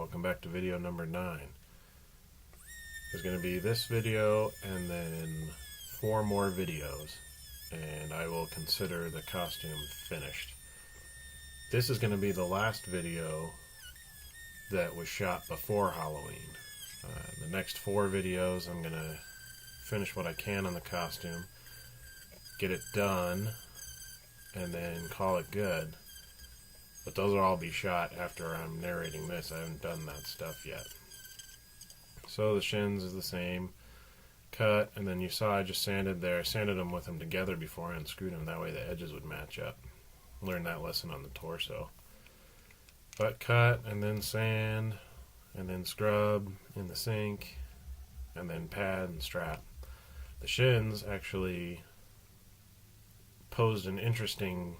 welcome back to video number 9. There's going to be this video and then 4 more videos, and I will consider the costume finished. This is going to be the last video that was shot before Halloween. The next 4 videos I'm going to finish what I can on the costume, get it done, and then call it good. But those will all be shot after I'm narrating this. I haven't done that stuff yet. So the shins is the same. Cut, and then you saw I just sanded there. I sanded them with them together before I unscrewed them. That way the edges would match up. Learned that lesson on the torso. But cut, and then sand, and then scrub in the sink, and then pad and strap. The shins actually posed an interesting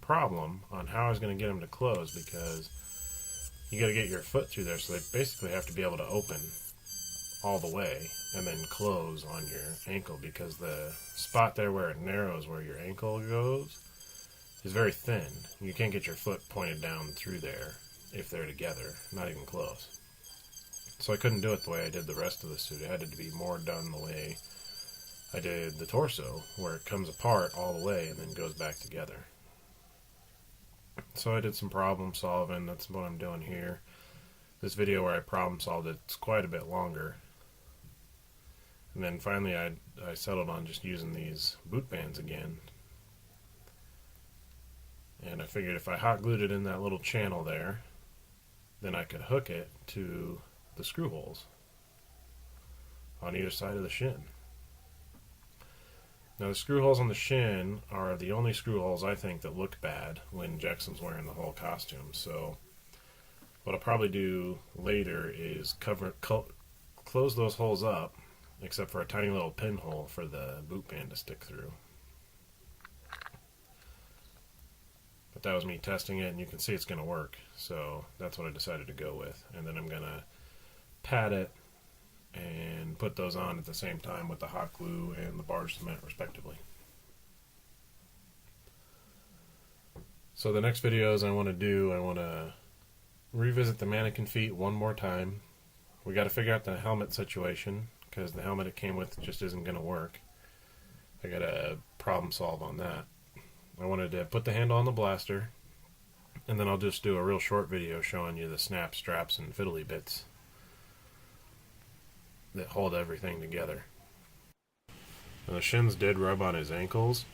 problem on how I was going to get them to close, because you got to get your foot through there, so they basically have to be able to open all the way and then close on your ankle, because the spot there where it narrows where your ankle goes is very thin. You can't get your foot pointed down through there if they're together, not even close. So I couldn't do it the way I did the rest of the suit. It had to be more done the way I did the torso, where it comes apart all the way and then goes back together. So I did some problem solving. That's what I'm doing here. This video where I problem solved it's quite a bit longer. And then finally I settled on just using these boot bands again. And I figured if I hot glued it in that little channel there, then I could hook it to the screw holes on either side of the shin. Now the screw holes on the shin are the only screw holes I think that look bad when Jackson's wearing the whole costume. So what I'll probably do later is close those holes up, except for a tiny little pinhole for the boot band to stick through. But that was me testing it, and you can see it's going to work. So that's what I decided to go with. And then I'm going to pad it and put those on at the same time with the hot glue and the barge cement respectively. So the next videos I want to revisit the mannequin feet one more time. We got to figure out the helmet situation, because the helmet it came with just isn't going to work. I got to problem solve on that. I wanted to put the handle on the blaster, and then I'll just do a real short video showing you the snap, straps, and fiddly bits that hold everything together. Now the shins did rub on his ankles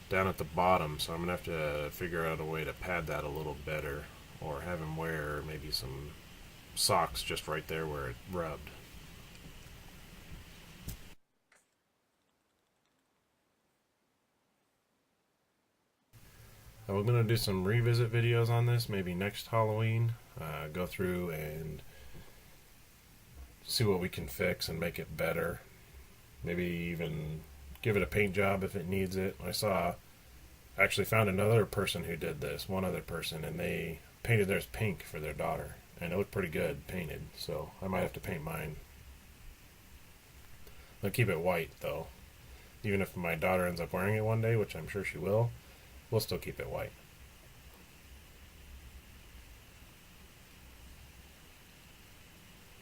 down at the bottom, so I'm going to have to figure out a way to pad that a little better, or have him wear maybe some socks just right there where it rubbed. We're going to do some revisit videos on this, maybe next Halloween. Go through and see what we can fix and make it better. Maybe even give it a paint job if it needs it. I actually found another person who did this, one other person, and they painted theirs pink for their daughter, and it looked pretty good painted, so I might have to paint mine. I'll keep it white though. Even if my daughter ends up wearing it one day, which I'm sure she will, we'll still keep it white.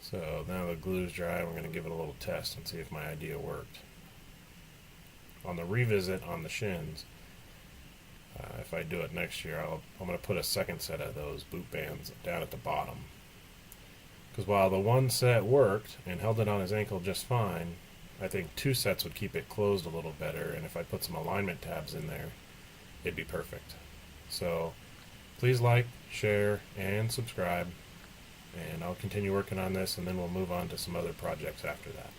So now the glue's dry, we're going to give it a little test and see if my idea worked. On the revisit on the shins, if I do it next year, I'm going to put a second set of those boot bands down at the bottom. Because while the one set worked and held it on his ankle just fine, I think 2 sets would keep it closed a little better, and if I put some alignment tabs in there, it'd be perfect. So please like, share, and subscribe, and I'll continue working on this, and then we'll move on to some other projects after that.